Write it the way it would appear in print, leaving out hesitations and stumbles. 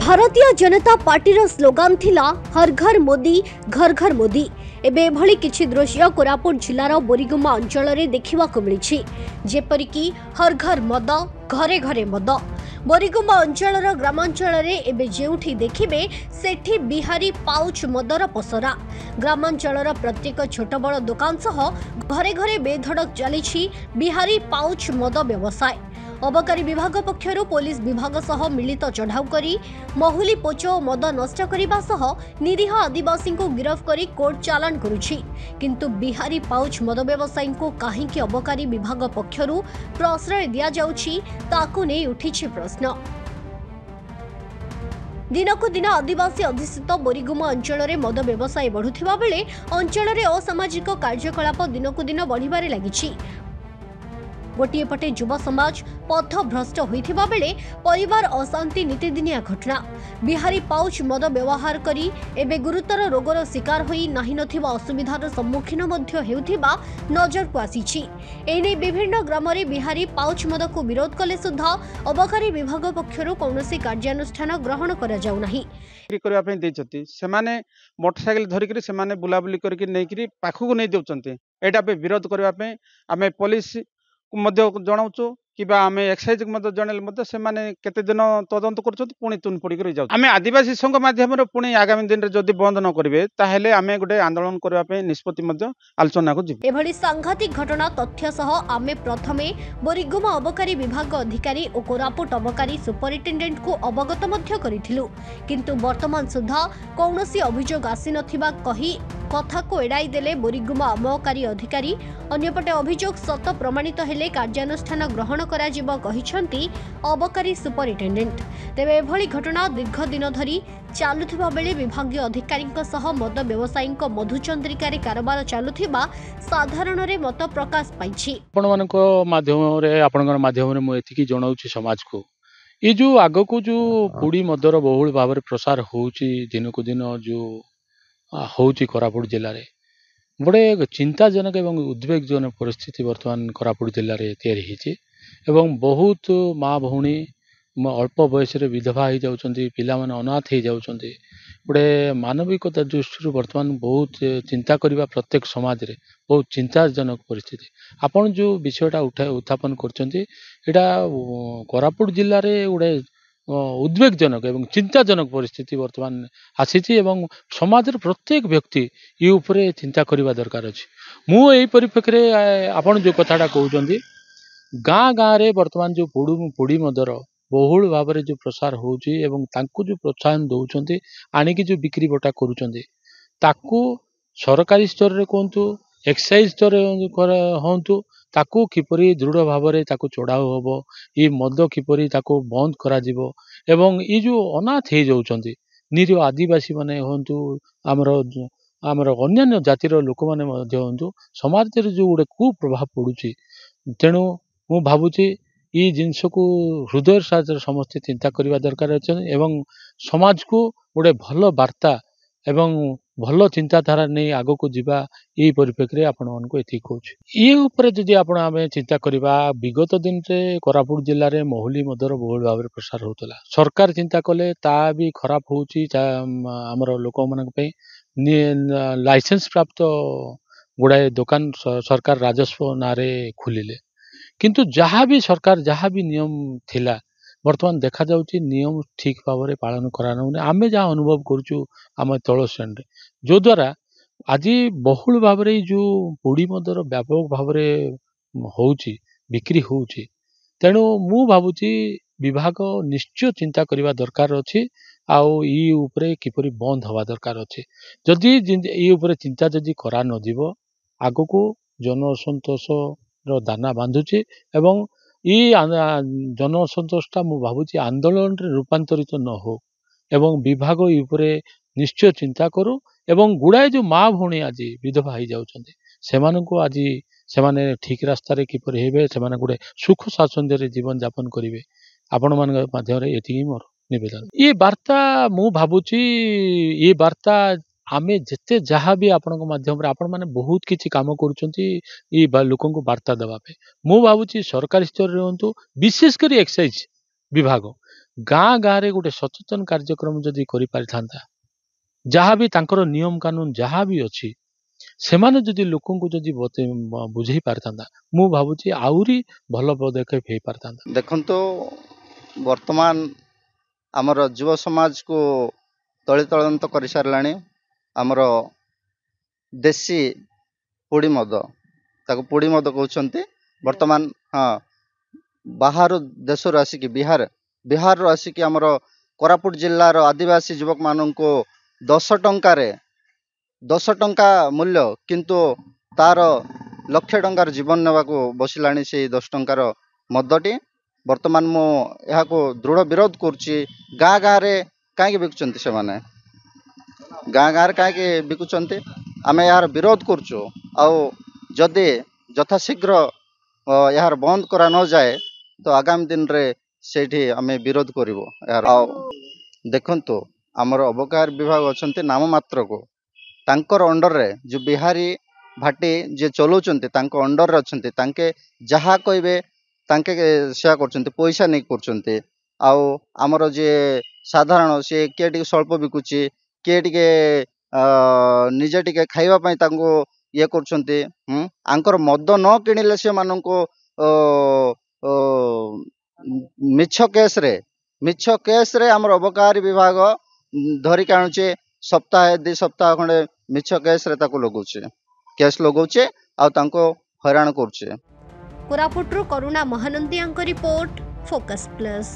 Bharatiya Janata party slogan थिला हर घर मोदी घर घर मोदी। एबे एभली किछि दृश्य कोरापुट जिलार बोरीगुमा अंचल में देखा मिली, जेपरिक हर घर मद घरे घरे मद। बोरीगुमा अंचल ग्रामांचल एबे जेउठी देखिबे सेठी बिहारी पाउच मदर पसरा। ग्रामांचल प्रत्येक छोट बड़ दुकान सह घरे घरे बेधड़क चली बिहारी पाउच मद व्यवसाय। अबकारी विभाग पक्षरु पुलिस विभाग सह मिलित चढ़ाऊ करी महुली पोच और मद नष्ट करने सह निरीह आदिवासी को गिरफ्त करी कोर्ट चालान करुछि। किंतु बिहारी पाउच मद व्यवसायी को काहींकि अबकारी विभाग पक्षरु प्रश्रय दिया जाउछि ताकु नै उठिछि प्रश्न। दिनकु दिन आदिवासी अधिष्ठित बोरीगुमा अंचल में मद व्यवसाय बढ़ुथिबा बेले अंचल में असामाजिक कार्यकलाप दिनकु दिन बढ़िबारे लागिछि। गोटे पटे युवा समाज पथ भ्रष्ट होइथिबा बेले परिवार अशांति नीतिदिनिया घटना। बिहारी पाउच मद व्यवहार करी एबे गुरुतर रोगर शिकार होई नाही नथिबा असुविधार सम्मुखीन मध्य हेउथिबा नजर को आसीछि। एने विभिन्न ग्राम रे बिहारी पाउच मद को विरोध कले सुद्धा अबकारी विभाग पक्षरु कौनसी कार्यानुष्ठान ग्रहण करा जाउ नाही। करबा पई देचती सेमाने मोटरसाइकिल धरिकरी सेमाने बुलाबुली करके नेकरी पाखु नै देउचंती। एटा पे विरोध करबा पई आमे पुलिस जनाऊँ कि आम एक्साइज जनइले से केते दिन तदंत कर तुन पड़ी जाऊ। आम आदिवासी संघ मध्यम पुणी आगामी दिन में जदि बंद न करेंगे ताहले आम गोटे आंदोलन करने निष्पत्ति आलोचना को जीव। एभली सांघातिक घटना तथ्य सह आमे प्रथमे बोरीगुमा अबकारी विभाग अधिकारी और कोरापुट अबकारी सुपरिटेडेंट को अवगत मध्य करिथिलु, किंतु वर्तमान सुधा कौनसी अभियोग आसी नथिबा कही कथा को एड़ाई देले बोरीगुमा अबकारी अधिकारी। अन्यपटे अभियोग सत प्रमाणित हेले कार्यानुष्ठान ग्रहण करा जिवो कहिसंती अबकारी सुपरिटेडेंट। तेबे एभली घटना दीर्घ दिन धरी चालुथिबा बेले विभागीय अधिकारीक सह मद व्यवसायीक मधुचंद्रिकार कारोबार चालुथिबा साधारण रे मत प्रकाश पाइछि। आपण मानको माध्यम रे आपणकर माध्यम रे मु एथिकी जणाउछि समाज को ए जो आगो को जो पुड़ी मदर बहुल भाव रे प्रसार होउछि दिनको दिन जो होउछि कोरापुट जिल्ला रे बड़े चिंताजनक एवं उद्वेगजनक परिस्थिति वर्तमान कोरापुट जिल्ला रे तैयारी हिछि एवं बहुत माँ भौणी अल्प बयस विधवा हो जाउछन्ति, पिला माने अनाथ हो जाउछन्ति। गोटे मानविकता दृष्टि वर्तमान बहुत चिंता करबा प्रत्येक समाज रे बहुत चिंताजनक परिस्थिति। आपण जो विषयटा उत्थापन करछन्ति एटा कोरापुट जिल्ला रे गोटे उद्वेगजनक एवं चिंताजनक परिस्थिति वर्तमान आसीछि एवं समाज प्रत्येक व्यक्ति ये उपरे चिंता करबा दरकार अछि। मु एई परिप्रेक्षी रे आपण जो कथाटा कहउछन्ति गाँ गाँ रे वर्तमान जो पुड़ी मदर बहुल भाव में जो प्रसार होउछि एवं तांकु जो प्रोत्साहन दउछन्ति आनिकी जो बिक्री बटा करूछन्ति ताकू सरकारी स्तर रे कोंतु एक्साइज स्तर होंतु ताकू किपरि दृढ़ भाव में ताकू चढ़ाऊ हबो, ये मद किपरि ताकू बंद करा जिवो एवं ये जो अनाथ हो जाउछन्ति निरीह आदिवासी माने होंतु आमर अन्य जातिर लोक माने मध्य होंतु समाज रे जो गोटे कुप्रभाव पड़ुछि। तेणु मु भाबुछि ये जिनस को हृदय साथ समस्त चिंता करने दरकार अच्छे एवं समाज को गोटे भल वार्ता एवं भल चिंताधारा नहीं आग को जीवा यही परिप्रेक्षी आपण मानक ये कहूँ ये उपरे जदि आपण आम चिंता करवा विगत दिन से कोरापुट जिले में महुली मदर बहुल भाव में प्रसार होता सरकार चिंता कले ता भी खराब होउछि। आमर लोक मान लाइसेंस प्राप्त गुड़ाए दुकान सरकार राजस्व नारे खोलिले किंतु जहाँ भी सरकार जहाँ भी नियम थिला वर्तमान देखा जाउछि नियम ठीक भाव में पालन कराने आमे जहाँ अनुभव करुचु आम तल श्रेणी जो द्वारा आज बहुल भाव में जो पुड़ी मदर व्यापक भाव में होउछि बिक्री होउछि। तेणु मु भाबुछि विभाग निश्चय चिंता करबा दरकार अछि आउ ई उपरे किपरि बंद हवा दरकार अछि। जदि ई उपरे चिंता जदि करा न जिवो आगो को जन असंतोष दाना बांधुची एवं ये जन असंतोषटा मु भाबुची आंदोलन रे रूपांतरित न हो एवं विभाग उपरे निश्चय चिंता करू एवं गुड़ाए जो माँ भौणी आज विधवा हो जाउछन्ति सेमानंको आज सेमाने ठीक रास्ता रे किपर हेबे सेमाने गुड़े सुख स्वाच्छंद्य रे जीवन यापन करिवे आपण मान माध्यम रे एतिकी मोर निवेदन। ये वार्ता मु भाबुची ये वार्ता आमे जिते जहाँ भी आपण माध्यम आपण मैंने बहुत किसी काम कर लोक वार्ता देवाई मु भावुँ सरकारी स्तर में हूँ विशेषकर एक्साइज विभाग ଗାଁ ଗାଁରେ ଗୋଟେ ସଚେତନ କାର୍ଯ୍ୟକ୍ରମ ଯଦି କରିପାରିଥାନ୍ତା, ଯାହା ବି ତାଙ୍କର ନିୟମ କାନୁନ ଯାହା ବି ଅଛି ସେମାନେ ଯଦି ଲୋକଙ୍କୁ ଯଦି ବୁଝେଇ ପାରିଥାନ୍ତା, ମୁଁ ଭାବୁଛି ଆହୁରି ଭଲ ପଦକ୍ଷେପ ହେଇପାରିଥାନ୍ତା। ଦେଖନ୍ତୁ, ବର୍ତ୍ତମାନ ଆମର ଯୁବ ସମାଜକୁ ତଳିତଳାନ୍ତ କରିସାରିଲାଣି ଆମର ଦେଶୀ ପୋଡ଼ି ମଦ, ତାକୁ ପୋଡ଼ି ମଦ କହୁଛନ୍ତି। ବର୍ତ୍ତମାନ ହଁ, ବାହାର ଦେଶରୁ ଆସିକି ବିହାରରୁ ଆସିକି ଆମର କୋରାପୁଟ ଜିଲ୍ଲାର ଆଦିବାସୀ ଯୁବକମାନଙ୍କୁ 10 ଟଙ୍କା ମୂଲ୍ୟ, କିନ୍ତୁ ତାର ଲକ୍ଷେ ଟଙ୍କାର ଜୀବନ ନେବାକୁ ବସିଲାଣି ସେଇ 10 ଟଙ୍କାର ମଦଟି। ବର୍ତ୍ତମାନ ମୁଁ ଏହାକୁ ଦୃଢ଼ ବିରୋଧ କରୁଛି। ଗାଁ ଗାଁରେ କାହିଁକି ବିକୁଛନ୍ତି ସେମାନେ? ଗାଁ ଗାଁରେ କାହିଁକି ବିକୁଛନ୍ତି? ଆମେ ଏହାର ବିରୋଧ କରୁଛୁ। ଆଉ ଯଦି ଯଥାଶୀଘ୍ର ଏହାର ବନ୍ଦ କରା ନଯାଏ ତ ଆଗାମୀ ଦିନରେ ସେଇଠି ଆମେ ବିରୋଧ କରିବୁ ଏହାର। ଆଉ ଦେଖନ୍ତୁ, ଆମର ଅବକାରୀ ବିଭାଗ ଅଛନ୍ତି ନାମମାତ୍ରକୁ, ତାଙ୍କର ଅଣ୍ଡରରେ ଯେଉଁ ବିହାରୀ ଭାଟି ଯିଏ ଚଲାଉଛନ୍ତି ତାଙ୍କ ଅଣ୍ଡରରେ ଅଛନ୍ତି। ତାଙ୍କେ ଯାହା କହିବେ ତାଙ୍କେ ସେୟା କରୁଛନ୍ତି, ପଇସା ନେଇକି କରୁଛନ୍ତି। ଆଉ ଆମର ଯିଏ ସାଧାରଣ, ସିଏ କିଏ ଟିକେ ସ୍ୱଳ୍ପ ବିକୁଛି, କିଏ ଟିକେ ନିଜେ ଟିକେ ଖାଇବା ପାଇଁ ତାଙ୍କୁ ଇଏ କରୁଛନ୍ତି। ଆଙ୍କର ମଦ ନ କିଣିଲେ ସେମାନଙ୍କୁ ମିଛ କେସ୍ରେ ଆମର ଅବକାରୀ ବିଭାଗ ଧରିକି ଆଣୁଛି। ସପ୍ତାହେ 2 ସପ୍ତାହ ଖଣ୍ଡେ ମିଛ କେସ୍ରେ ତାକୁ କେସ୍ ଲଗାଉଛି ଆଉ ତାଙ୍କୁ ହଇରାଣ କରୁଛି। କୋରାପୁଟରୁ କରୁଣା ମହାନନ୍ଦିଆଙ୍କ ରିପୋର୍ଟ, ଫୋକସ୍ ପ୍ଲସ୍।